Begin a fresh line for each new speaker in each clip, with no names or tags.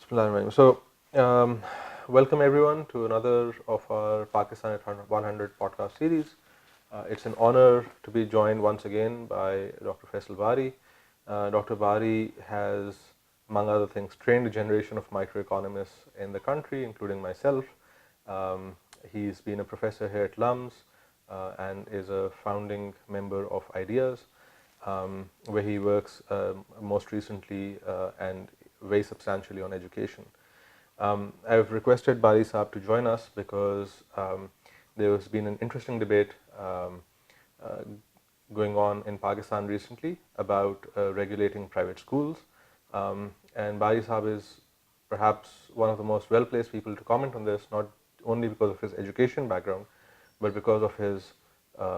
Bismillahirrahmanirrahim. So, welcome everyone to another of our Pakistan at 100 podcast series. It's an honor to be joined once again by Dr. Faisal Bari. Dr. Bari has, among other things, trained a generation of microeconomists in the country, including myself. He's been a professor here at LUMS and is a founding member of Ideas, where he works most recently and very substantially on education. I've requested Bari Saab to join us because there has been an interesting debate uh, going on in Pakistan recently about regulating private schools. And Bari Saab is perhaps one of the most well-placed people to comment on this, not only because of his education background, but because of his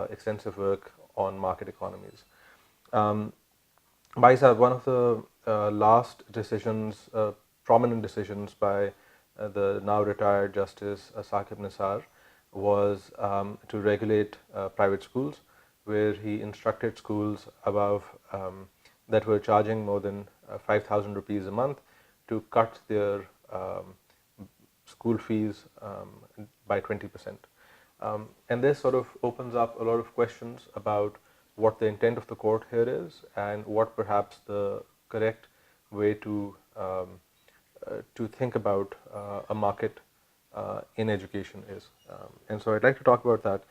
extensive work on market economies. Bari Saab, one of the last decisions, prominent decisions by the now retired Justice Saqib Nisar was to regulate private schools, where he instructed schools above that were charging more than 5,000 rupees a month to cut their school fees by 20%. And this sort of opens up a lot of questions about what the intent of the court here is and what perhaps the correct way to think about a market in education is. And so I'd like to talk about that.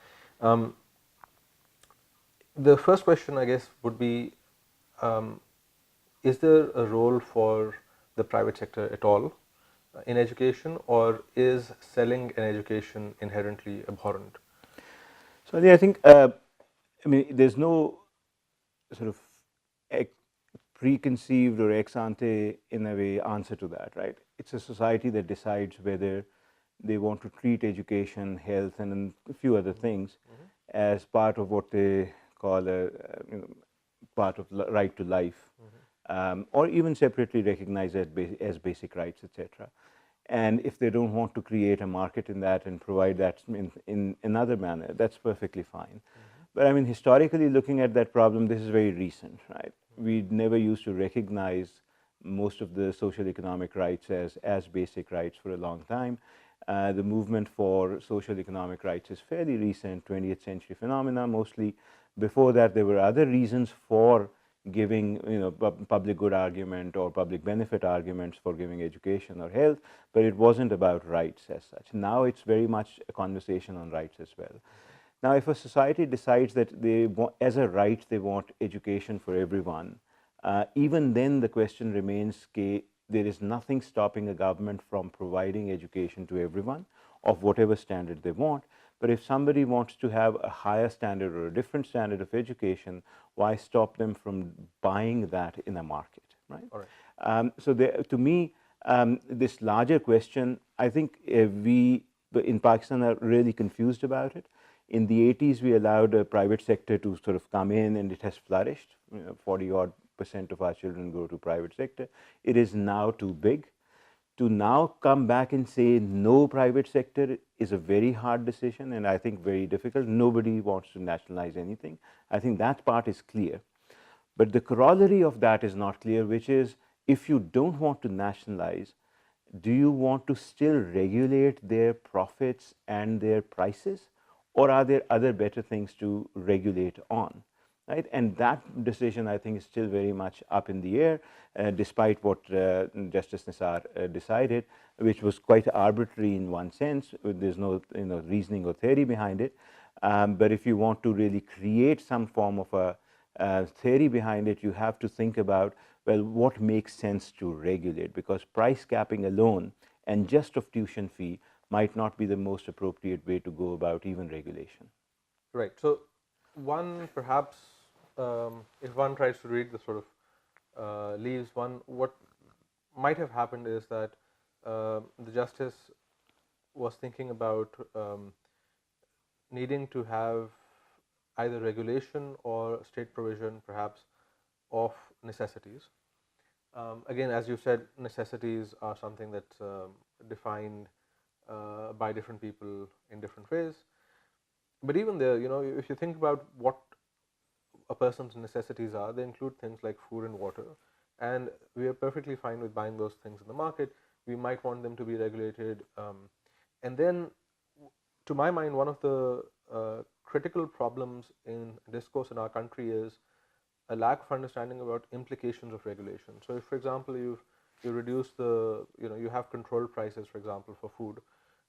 The first question, I guess, would be, is there a role for the private sector at all in education, or is selling an education inherently abhorrent?
So I think, there's no sort of preconceived or ex ante, in a way, answer to that, right? It's a society that decides whether they want to treat education, health, and a few other things as part of what they call a part of right to life, or even separately recognized as basic rights, etc. And if they don't want to create a market in that and provide that in another manner, that's perfectly fine. But I mean, historically looking at that problem, this is very recent, right? We never used to recognize most of the social economic rights as basic rights for a long time. The movement for social economic rights is fairly recent, 20th century phenomena mostly. Before that, there were other reasons for giving, public good argument or public benefit arguments for giving education or health, but it wasn't about rights as such. Now it's very much a conversation on rights as well. Now, if a society decides that they want, as a right, they want education for everyone, even then the question remains, there is nothing stopping a government from providing education to everyone of whatever standard they want. But if somebody wants to have a higher standard or a different standard of education, why stop them from buying that in a market, right?
All right.
So to me, this larger question, I think we in Pakistan are really confused about it. In the 80s, we allowed a private sector to sort of come in, and it has flourished. 40% of our children go to private sector. It is now too big. To now come back and say no private sector is a very hard decision, and I think very difficult. Nobody wants to nationalize anything. I think that part is clear. But the corollary of that is not clear, which is, if you don't want to nationalize, do you want to still regulate their profits and their prices, or are there other better things to regulate on? Right? And that decision, I think, is still very much up in the air, despite what Justice Nisar decided, which was quite arbitrary in one sense. There's no reasoning or theory behind it. But if you want to really create some form of a theory behind it, you have to think about, well, what makes sense to regulate? Because price capping alone and just of tuition fee might not be the most appropriate way to go about even regulation.
Right. So, one perhaps, if one tries to read the sort of leaves, what might have happened is that the justice was thinking about needing to have either regulation or state provision, perhaps, of necessities. Again, as you said, necessities are something that's defined by different people in different ways. But even there, if you think about what a person's necessities are, they include things like food and water, and we are perfectly fine with buying those things in the market. we might want them to be regulated. And then, to my mind, one of the critical problems in discourse in our country is a lack of understanding about implications of regulation. So, if, for example, you reduce the, you have controlled prices, for example, for food,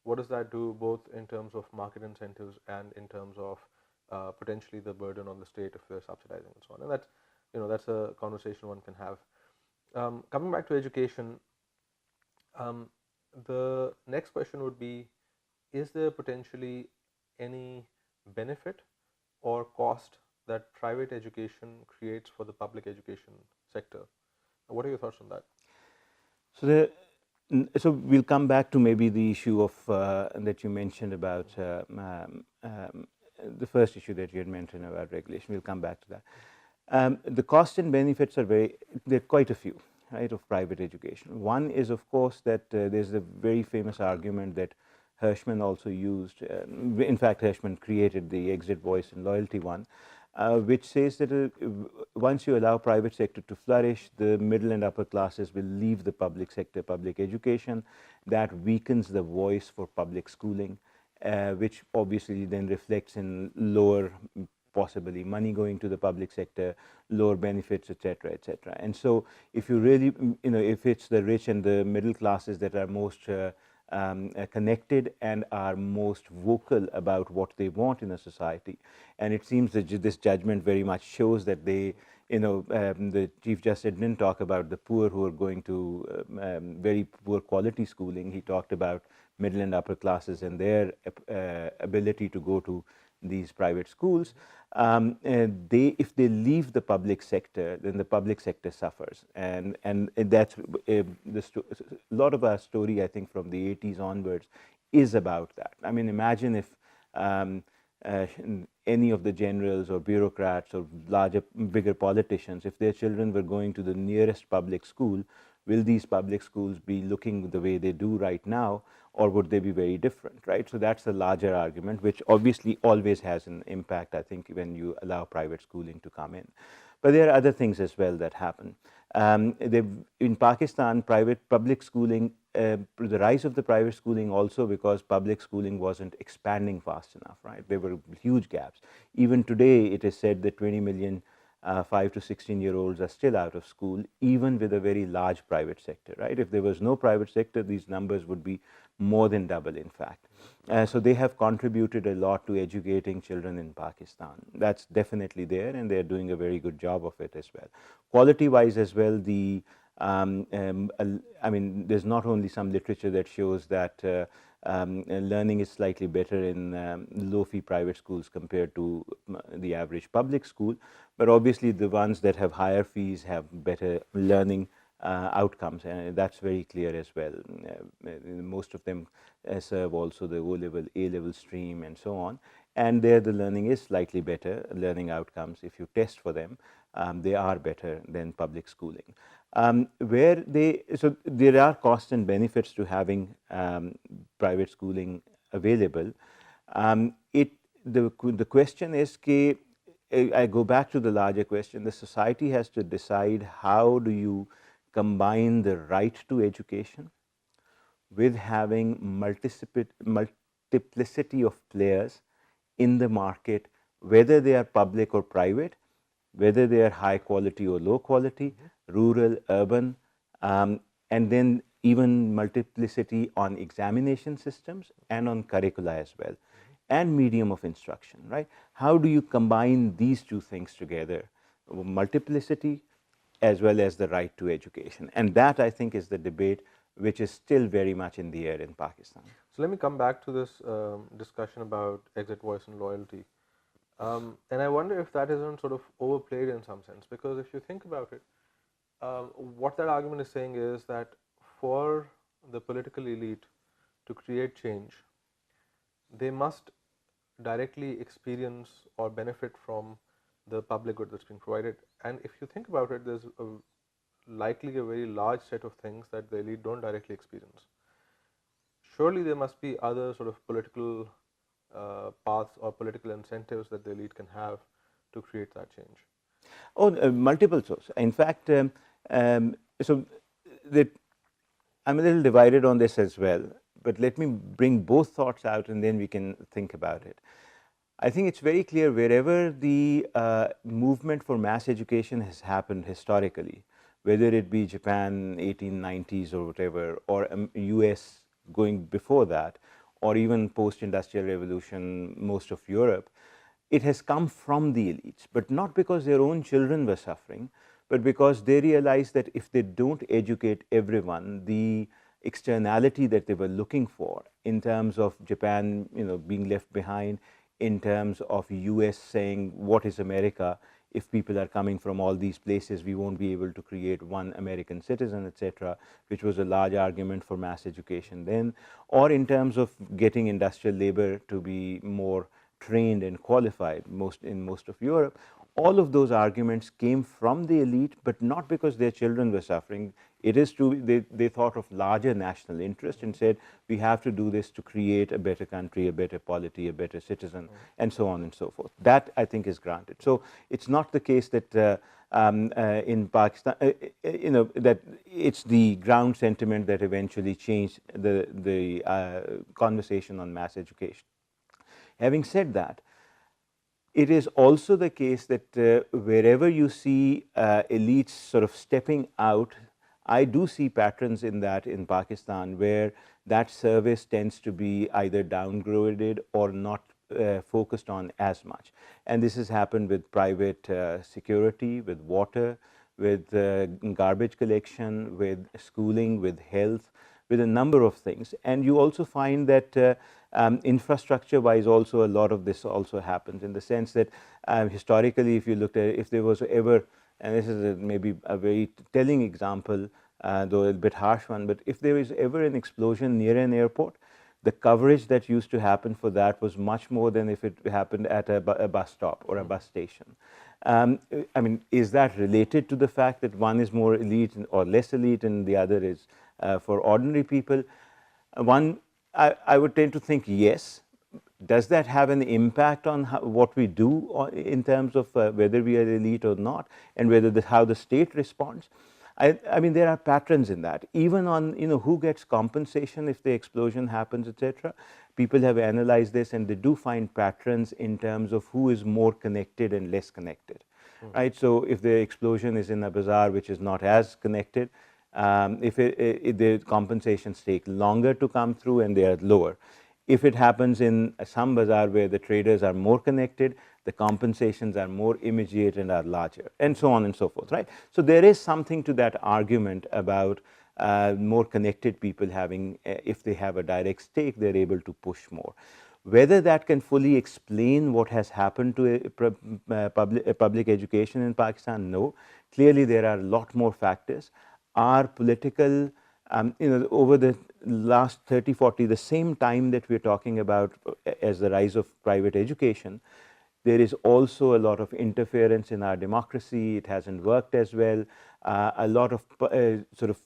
what does that do both in terms of market incentives and in terms of potentially the burden on the state if they're subsidizing and so on? And that's a conversation one can have. Coming back to education, the next question would be: is there potentially any benefit or cost that private education creates for the public education sector? What are your thoughts on that?
So we'll come back to maybe the issue of that you mentioned about the first issue that you had mentioned about regulation. We'll come back to that. The costs and benefits are there are quite a few, right, of private education. One is, of course, that there's a very famous argument that Hirschman also used. In fact, Hirschman created the exit, voice, and loyalty one, which says that once you allow private sector to flourish, the middle and upper classes will leave the public sector, public education. That weakens the voice for public schooling, which obviously then reflects in lower possibly money going to the public sector, lower benefits, etc., etc. And so, if you really, if it's the rich and the middle classes that are most connected and are most vocal about what they want in a society, and it seems that this judgment very much shows that they, the Chief Justice didn't talk about the poor who are going to very poor quality schooling. He talked about middle and upper classes and their ability to go to these private schools. If they leave the public sector, then the public sector suffers, and that's a lot of our story, I think, from the 80s onwards is about that. I mean, imagine if any of the generals or bureaucrats or bigger politicians, if their children were going to the nearest public school, will these public schools be looking the way they do right now, or would they be very different, right? So that's the larger argument, which obviously always has an impact, I think, when you allow private schooling to come in. But there are other things as well that happen. In Pakistan, public schooling, the rise of the private schooling also because public schooling wasn't expanding fast enough, right? There were huge gaps. Even today, it is said that 20 million 5 to 16-year-olds are still out of school, even with a very large private sector, right? If there was no private sector, these numbers would be more than double, in fact. So they have contributed a lot to educating children in Pakistan. That's definitely there, and they're doing a very good job of it as well. Quality-wise as well, I mean, there's not only some literature that shows that learning is slightly better in low-fee private schools compared to the average public school, but obviously the ones that have higher fees have better learning outcomes, and that's very clear as well. Most of them serve also the O-level, A-level stream, and so on, and there the learning is slightly better, learning outcomes. If you test for them, they are better than public schooling. So there are costs and benefits to having private schooling available. The question is, I go back to the larger question. The society has to decide how do you combine the right to education with having multiplicity of players in the market, whether they are public or private, whether they are high quality or low quality, rural, urban, and then even multiplicity on examination systems and on curricula as well, and medium of instruction, right? How do you combine these two things together, multiplicity as well as the right to education? And that, I think, is the debate which is still very much in the air in Pakistan.
So let me come back to this discussion about exit, voice, and loyalty. And I wonder if that isn't sort of overplayed in some sense, because if you think about it, what that argument is saying is that for the political elite to create change, they must directly experience or benefit from the public good that's being provided. And if you think about it, there's likely a very large set of things that the elite don't directly experience. Surely there must be other sort of political paths or political incentives that the elite can have to create that change.
Oh, multiple sources. In fact, so that I'm a little divided on this as well, but let me bring both thoughts out and then we can think about it. I think it's very clear wherever the movement for mass education has happened historically, whether it be Japan 1890s or whatever, or US going before that, or even post-industrial revolution, most of Europe, it has come from the elites, but not because their own children were suffering, but because they realized that if they don't educate everyone, the externality that they were looking for in terms of Japan, being left behind, in terms of US saying, what is America? If people are coming from all these places, we won't be able to create one American citizen, etc., which was a large argument for mass education then, or in terms of getting industrial labor to be more trained and qualified in most of Europe. All of those arguments came from the elite, but not because their children were suffering. It is true, they thought of larger national interest and said, we have to do this to create a better country, a better polity, a better citizen, and so on and so forth. That, I think, is granted. So it's not the case that in Pakistan, that it's the ground sentiment that eventually changed the conversation on mass education. Having said that, it is also the case that wherever you see elites sort of stepping out, I do see patterns in that in Pakistan where that service tends to be either downgraded or not focused on as much. And this has happened with private security, with water, with garbage collection, with schooling, with health, with a number of things. And you also find that infrastructure-wise also a lot of this also happens, in the sense that historically, if you looked at it, if there was ever, and this is maybe a very telling example, though a bit harsh one, but if there is ever an explosion near an airport, the coverage that used to happen for that was much more than if it happened at a bus stop or a bus station. I mean, is that related to the fact that one is more elite or less elite and the other is for ordinary people? I would tend to think yes. Does that have an impact on what we do in terms of whether we are elite or not, and whether how the state responds? I mean, there are patterns in that. Even on who gets compensation if the explosion happens, etc. People have analyzed this, and they do find patterns in terms of who is more connected and less connected, right? So if the explosion is in a bazaar which is not as connected, if the compensations take longer to come through and they are lower. If it happens in some bazaar where the traders are more connected, the compensations are more immediate and are larger, and so on and so forth, right? So there is something to that argument about more connected people having, if they have a direct stake, they're able to push more. Whether that can fully explain what has happened to public education in Pakistan, no. Clearly, there are a lot more factors. Our political, over the last 30, 40, the same time that we're talking about as the rise of private education, there is also a lot of interference in our democracy. It hasn't worked as well. A lot of sort of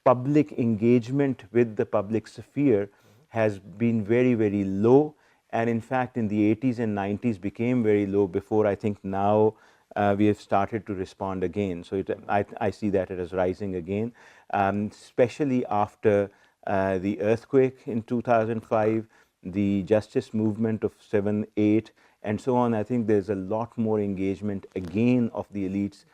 public engagement with the public sphere has been very, very low. And in fact, in the 80s and 90s became very low before, I think now we have started to respond again. So I see that it is rising again, especially after the earthquake in 2005, the justice movement of 7, 8, and so on. I think there's a lot more engagement again of the elites,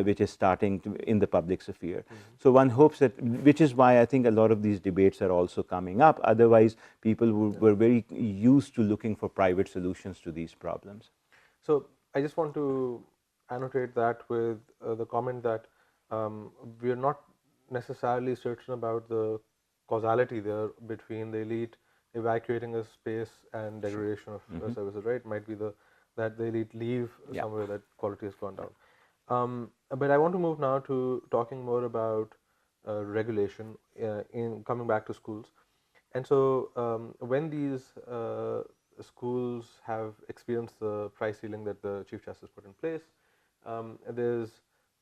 which is starting in the public sphere. So one hopes that, which is why I think a lot of these debates are also coming up. Otherwise, people were very used to looking for private solutions to these problems.
So I just want to annotate that with the comment that we are not necessarily certain about the causality there between the elite evacuating a space and degradation of services, right? It might be that the elite leave somewhere that quality has gone down. But I want to move now to talking more about regulation in coming back to schools. And so when these schools have experienced the price ceiling that the Chief Justice put in place, there's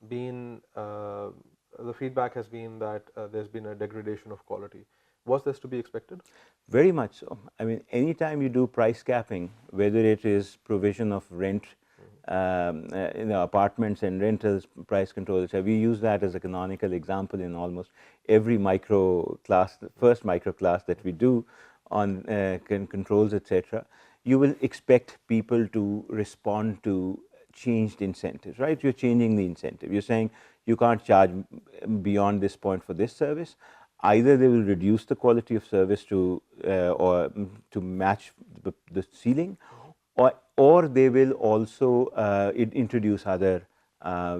been the feedback has been that there's been a degradation of quality. Was this to be expected?
Very much so. I mean, anytime you do price capping, whether it is provision of rent apartments and rentals, price control, etc. We use that as a canonical example in almost every micro class, the first micro class that we do on controls, etc. You will expect people to respond to changed incentives, right? You're changing the incentive. You're saying you can't charge beyond this point for this service. Either they will reduce the quality of service to or to match the ceiling, or they will also introduce other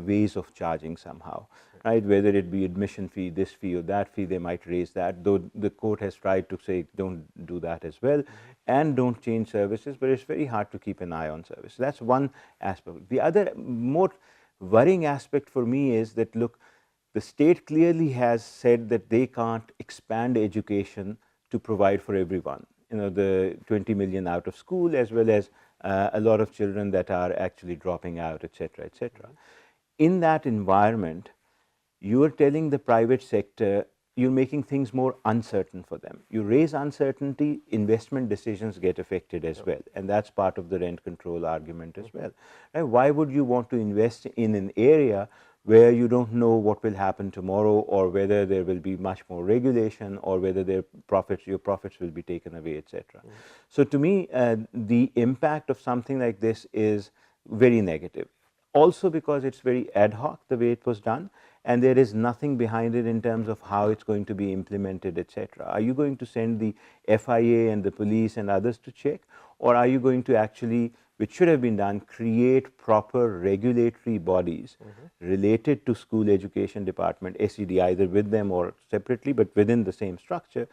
ways of charging somehow, right? Whether it be admission fee, this fee or that fee, they might raise that, though the court has tried to say don't do that as well, and don't change services, but it's very hard to keep an eye on service. That's one aspect. The other more worrying aspect for me is that, look, the state clearly has said that they can't expand education to provide for everyone. The 20 million out of school, as well as a lot of children that are actually dropping out, etc., etc. In that environment, you are telling the private sector, you're making things more uncertain for them. You raise uncertainty, investment decisions get affected as well, and that's part of the rent control argument as well. Right? Why would you want to invest in an area where you don't know what will happen tomorrow, or whether there will be much more regulation, or whether your profits will be taken away, etc. So to me, the impact of something like this is very negative. Also because it's very ad hoc the way it was done, and there is nothing behind it in terms of how it's going to be implemented, etc. Are you going to send the FIA and the police and others to check, or are you going to actually, which should have been done, create proper regulatory bodies related to school education department, SED, either with them or separately, but within the same structure,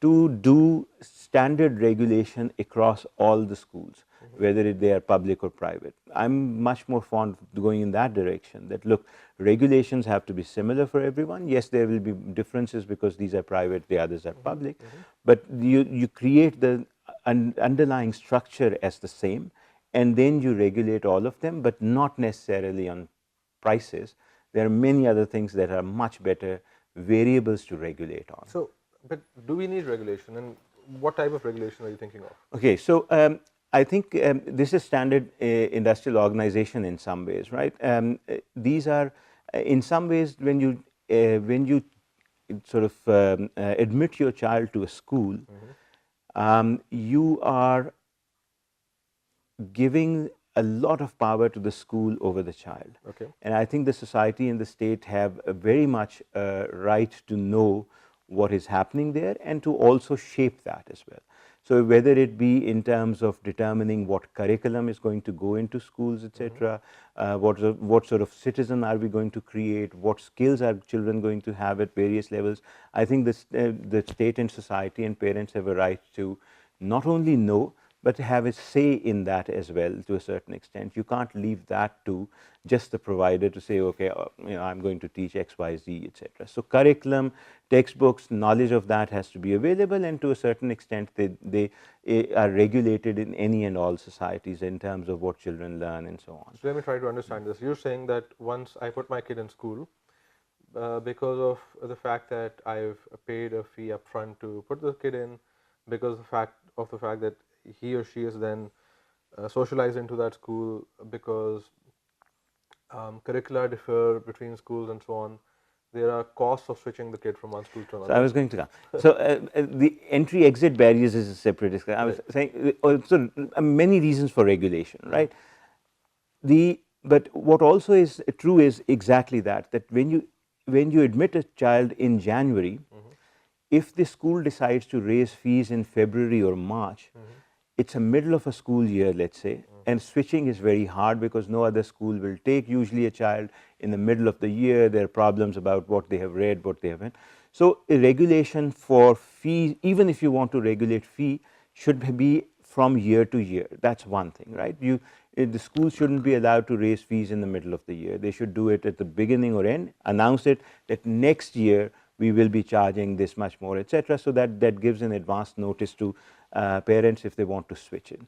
to do standard regulation across all the schools, whether they are public or private. I'm much more fond of going in that direction, that look, regulations have to be similar for everyone. Yes, there will be differences because these are private, the others are public, but you create the underlying structure as the same, and then you regulate all of them, but not necessarily on prices. There are many other things that are much better variables to regulate on.
So, but do we need regulation, and what type of regulation are you thinking of?
Okay, so I think this is standard industrial organization in some ways, right? These are, in some ways, when you sort of admit your child to a school, you are giving a lot of power to the school over the child.
Okay.
And I think the society and the state have a very much right to know what is happening there, and to also shape that as well. So whether it be in terms of determining what curriculum is going to go into schools, etc., what sort of citizen are we going to create, what skills are children going to have at various levels, I think the state and society and parents have a right to not only know, but have a say in that as well to a certain extent. You can't leave that to just the provider to say, okay, I'm going to teach X, Y, Z, etc. So curriculum, textbooks, knowledge of that has to be available, and to a certain extent they are regulated in any and all societies in terms of what children learn and so on.
So let me try to understand this. You're saying that once I put my kid in school, because of the fact that I've paid a fee upfront to put the kid in, because of the fact that he or she is then socialized into that school, because curricula differ between schools and so on, there are costs of switching the kid from one school to another.
So I was going to come. So the entry-exit barriers is a separate discussion. I was saying also many reasons for regulation, right? But what also is true is exactly that when you admit a child in January, if the school decides to raise fees in February or March, it's a middle of a school year, let's say, and switching is very hard because no other school will take usually a child in the middle of the year. There are problems about what they have read, what they haven't. So a regulation for fee, even if you want to regulate fee, should be from year to year. That's one thing, right? The school shouldn't be allowed to raise fees in the middle of the year. They should do it at the beginning or end, announce it that next year we will be charging this much more, etc. So that gives an advance notice to parents if they want to switch it.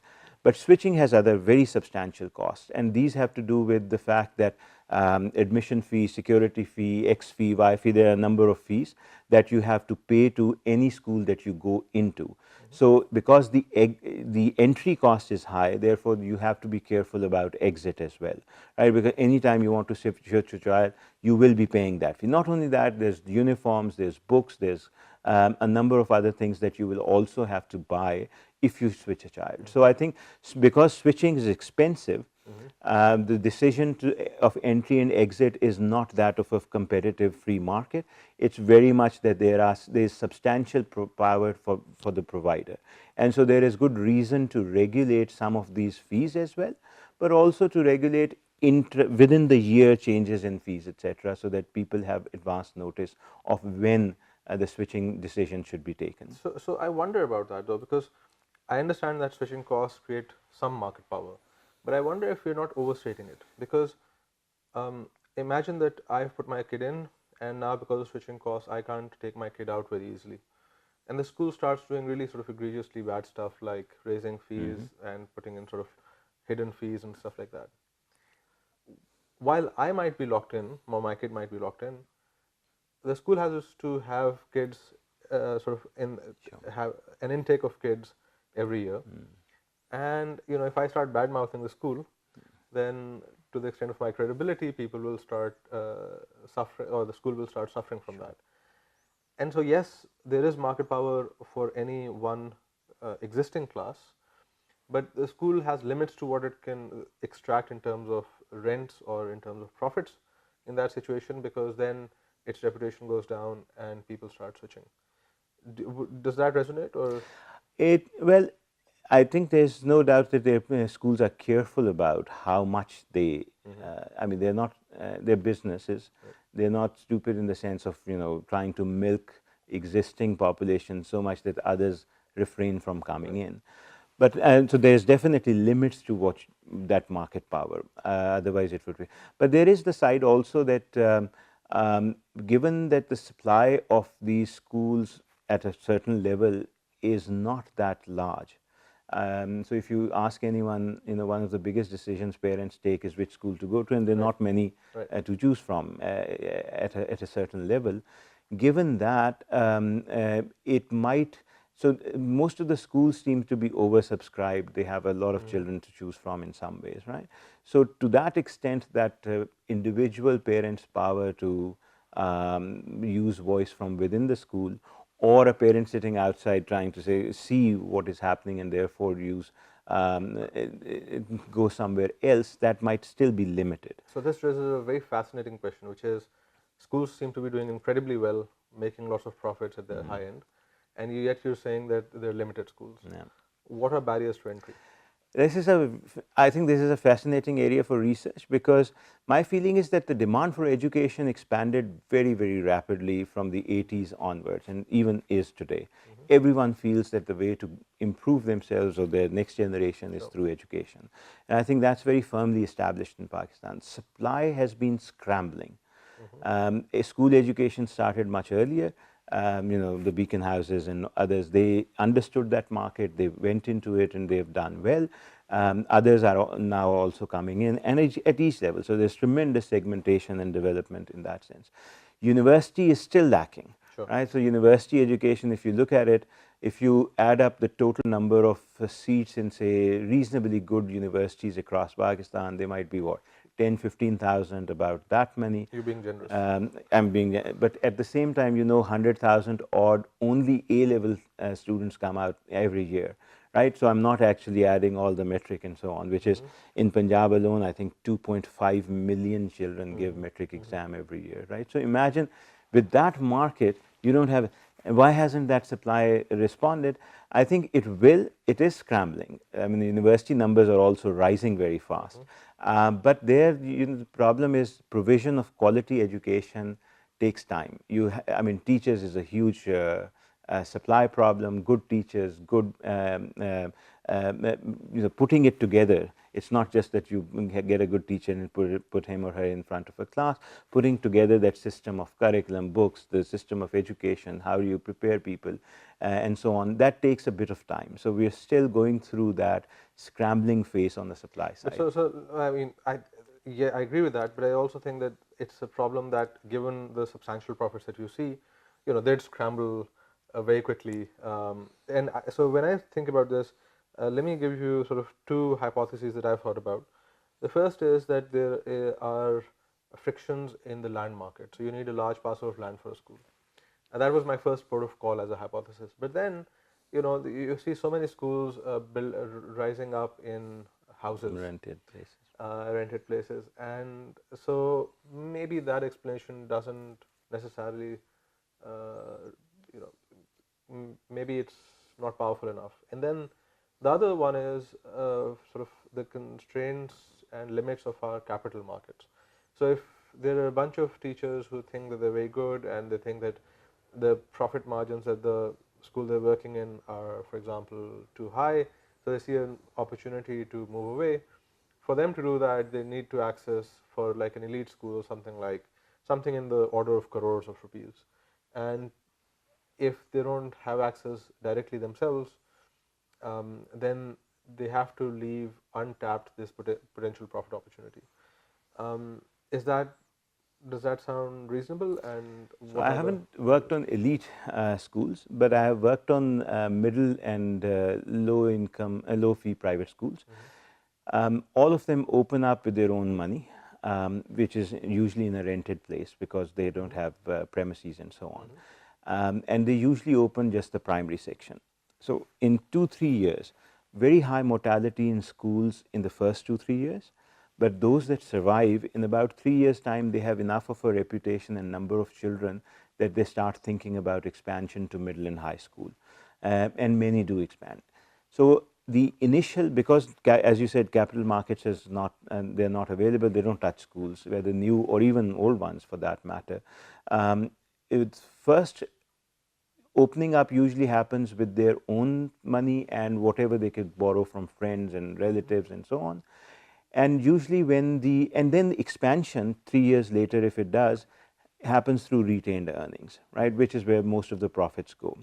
But switching has other very substantial costs, and these have to do with the fact that admission fee, security fee, X fee, Y fee, there are a number of fees that you have to pay to any school that you go into. So because the entry cost is high, therefore you have to be careful about exit as well, right? Because anytime you want to switch your child, you will be paying that fee. Not only that, there's uniforms, there's books, there's a number of other things that you will also have to buy if you switch a child. So I think because switching is expensive, the decision of entry and exit is not that of a competitive free market. It's very much that there is substantial power for the provider. And so there is good reason to regulate some of these fees as well, but also to regulate within the year changes in fees, etc., so that people have advance notice of when the switching decision should be taken.
So I wonder about that though, because I understand that switching costs create some market power, but I wonder if we're not overstating it. Because imagine that I've put my kid in, and now because of switching costs, I can't take my kid out very easily. And the school starts doing really sort of egregiously bad stuff like raising fees and putting in sort of hidden fees and stuff like that. While I might be locked in, or my kid might be locked in, the school has to have kids sort of have an intake of kids every year. And if I start bad mouthing the school, then to the extent of my credibility, people will start suffering, or the school will start suffering from that. And so yes, there is market power for any one existing class, but the school has limits to what it can extract in terms of rents or in terms of profits in that situation, because then its reputation goes down and people start switching. Does that resonate? Or
well, I think there's no doubt that their schools are careful about how much they. I mean, they're not their businesses. They're not stupid in the sense of trying to milk existing population so much that others refrain from coming in. But so there's definitely limits to what that market power. Otherwise, it would be. But there is the side also that given that the supply of these schools at a certain level is not that large. So if you ask anyone, one of the biggest decisions parents take is which school to go to, and there are not many to choose from at a certain level. Given that, it might. So most of the schools seem to be oversubscribed. They have a lot of children to choose from in some ways, right? So to that extent, that individual parents' power to use voice from within the school, or a parent sitting outside trying to see what is happening and therefore go somewhere else, that might still be limited.
So this raises a very fascinating question, which is schools seem to be doing incredibly well, making lots of profits at their high end, and yet you're saying that they're limited schools.
Yeah.
What are barriers to entry?
I think this is a fascinating area for research, because my feeling is that the demand for education expanded very, very rapidly from the 80s onwards, and even is today. Everyone feels that the way to improve themselves or their next generation is through education. And I think that's very firmly established in Pakistan. Supply has been scrambling. School education started much earlier. The Beacon Houses and others, they understood that market, they went into it, and they've done well. Others are now also coming in, and at each level. So there's tremendous segmentation and development in that sense. University is still lacking, right? So university education, if you look at it, if you add up the total number of seats in, say, reasonably good universities across Pakistan, they might be what? 10, 15,000, about that many.
You're being generous.
I'm being, but at the same time, 100,000 odd only A-level students come out every year, right? So I'm not actually adding all the metric and so on, which is in Punjab alone, I think 2.5 million children give metric exam every year, right? So imagine with that market, you don't have. Why hasn't that supply responded? I think it will. It is scrambling. I mean, the university numbers are also rising very fast. But there, the problem is provision of quality education takes time. I mean, teachers is a huge supply problem, good teachers, good putting it together. It's not just that you get a good teacher and put him or her in front of a class. Putting together that system of curriculum, books, the system of education, how you prepare people, and so on, that takes a bit of time. So we are still going through that scrambling phase on the supply side.
So I mean, yeah, I agree with that, but I also think that it's a problem that, given the substantial profits that you see, they'd scramble very quickly. So when I think about this, let me give you sort of two hypotheses that I've thought about. The first is that there are frictions in the land market. So you need a large parcel of land for a school. And that was my first port of call as a hypothesis. But then, you see so many schools rising up in houses, rented places, and so maybe that explanation doesn't necessarily, you know, maybe it's not powerful enough. And then the other one is sort of the constraints and limits of our capital markets. So if there are a bunch of teachers who think that they're very good and they think that the profit margins at the school they're working in are, for example, too high, so they see an opportunity to move away. For them to do that, they need to access, for like an elite school, something in the order of crores of rupees. And if they don't have access directly themselves, then they have to leave untapped this potential profit opportunity. Is that Does that sound reasonable? And
so I haven't worked on elite schools, but I have worked on middle and low income, low fee private schools. All of them open up with their own money, which is usually in a rented place because they don't have premises and so on. And they usually open just the primary section. So in 2-3 years, very high mortality in schools in the first 2-3 years. But those that survive, in about 3 years' time, they have enough of a reputation and number of children that they start thinking about expansion to middle and high school. And many do expand. So the initial, because as you said, capital markets is not, and they're not available, they don't touch schools, whether new or even old ones for that matter. It's first opening up usually happens with their own money and whatever they could borrow from friends and relatives and so on. And usually and then the expansion 3 years later, if it does, happens through retained earnings, right, which is where most of the profits go.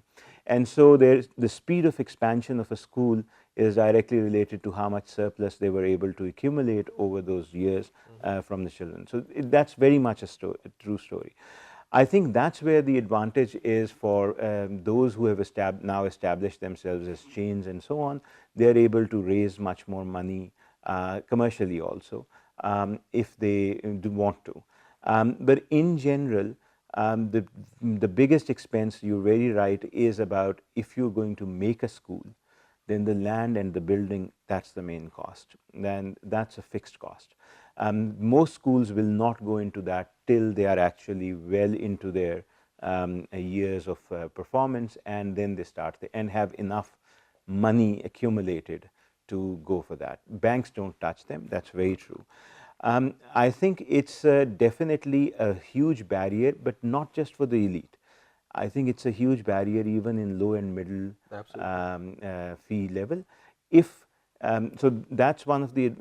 And so there's the speed of expansion of a school is directly related to how much surplus they were able to accumulate over those years from the children. So that's very much a true story. I think that's where the advantage is for those who have now established themselves as chains and so on. They're able to raise much more money commercially also, if they do want to. But in general, the biggest expense, you're very right, is about if you're going to make a school, then the land and the building, that's the main cost. Then that's a fixed cost. Most schools will not go into that till they are actually well into their years of performance, and then they start and have enough money accumulated to go for that. Banks don't touch them, that's very true. I think it's definitely a huge barrier, but not just for the elite. I think it's a huge barrier even in low and middle fee level. So that's one of the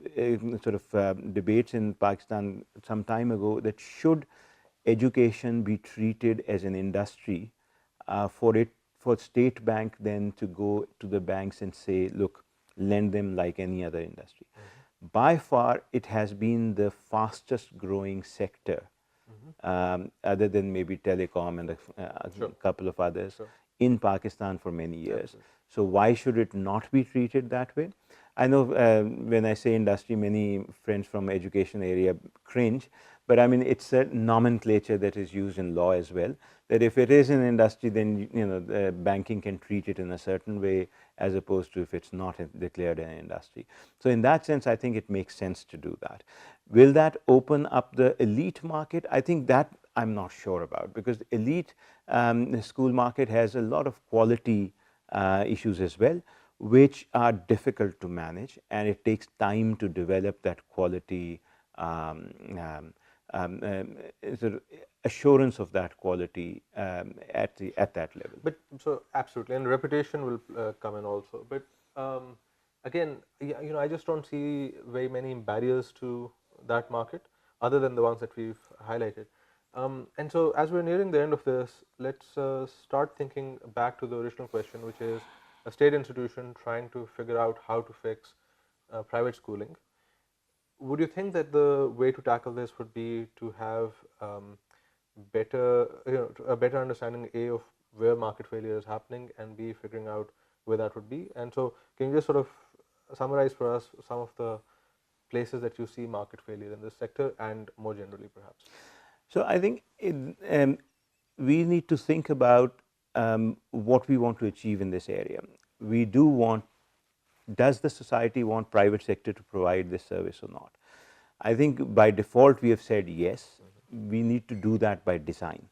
sort of debates in Pakistan some time ago, that should education be treated as an industry, for State Bank then to go to the banks and say, look, lend them like any other industry. By far, it has been the fastest growing sector, other than maybe telecom and a couple of others, in Pakistan for many years. So why should it not be treated that way? I know when I say industry, many friends from education area cringe, but I mean, it's a nomenclature that is used in law as well, that if it is an industry, then the banking can treat it in a certain way, as opposed to if it's not declared an industry. So in that sense, I think it makes sense to do that. Will that open up the elite market? I think that I'm not sure about, because the elite school market has a lot of quality issues as well, which are difficult to manage, and it takes time to develop that quality sort of assurance of that quality at that level.
But so absolutely, and reputation will come in also. But again, I just don't see very many barriers to that market, other than the ones that we've highlighted. And so, as we're nearing the end of this, let's start thinking back to the original question, which is a state institution trying to figure out how to fix private schooling. Would you think that the way to tackle this would be to have better, a better understanding, A, of where market failure is happening, and B, figuring out where that would be? And so, can you just sort of summarize for us some of the places that you see market failure in this sector, and more generally, perhaps?
So I think we need to think about what we want to achieve in this area. We do want, does the society want private sector to provide this service or not? I think by default we have said yes. We need to do that by design.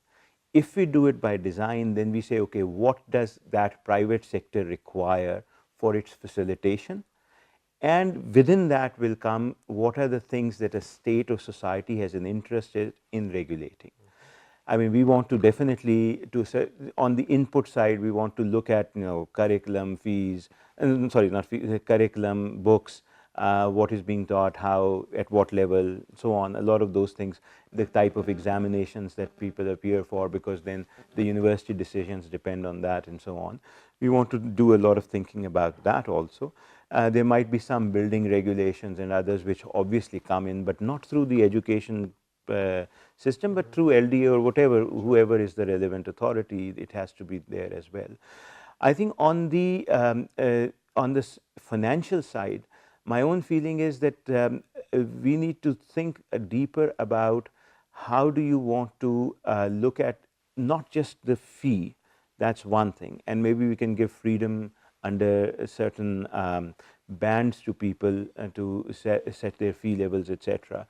If we do it by design, then we say, okay, what does that private sector require for its facilitation? And within that will come, what are the things that a state or society has an interest in regulating? I mean, we want to definitely, on the input side, we want to look at, curriculum, fees, sorry, not fees, curriculum, books, what is being taught, how, at what level, so on. A lot of those things, the type of examinations that people appear for, because then the university decisions depend on that, and so on. We want to do a lot of thinking about that also. There might be some building regulations and others which obviously come in, but not through the education system, but through LDA or whatever, whoever is the relevant authority, it has to be there as well. I think on this financial side, my own feeling is that we need to think deeper about how do you want to look at not just the fee, that's one thing, and maybe we can give freedom under certain bands to people to set their fee levels, etc.,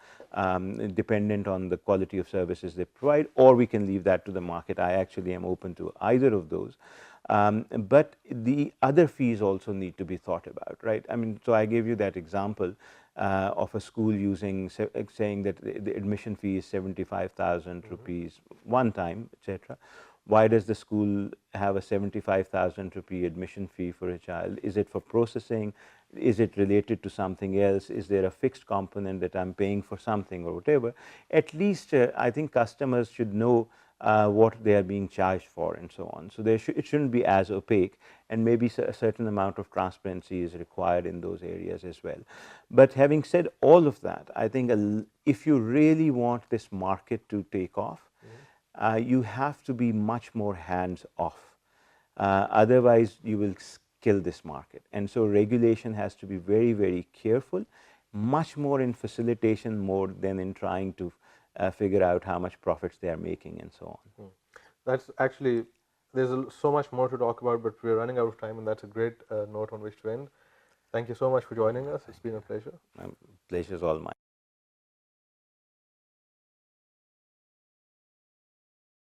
dependent on the quality of services they provide, or we can leave that to the market. I actually am open to either of those. But the other fees also need to be thought about, right? I mean, so I gave you that example of a school saying that the admission fee is 75,000 rupees one time, etc. Why does the school have a 75,000 rupee admission fee for a child? Is it for processing? Is it related to something else? Is there a fixed component that I'm paying for something or whatever? At least I think customers should know what they are being charged for, and so on. So it shouldn't be as opaque, and maybe a certain amount of transparency is required in those areas as well. But having said all of that, I think if you really want this market to take off, you have to be much more hands off. Otherwise, you will kill this market. And so regulation has to be very, very careful, much more in facilitation mode than in trying to figure out how much profits they are making and so on.
That's actually, there's so much more to talk about, but we're running out of time, and that's a great note on which to end. Thank you so much for joining us. It's been a pleasure.
Pleasure's all mine.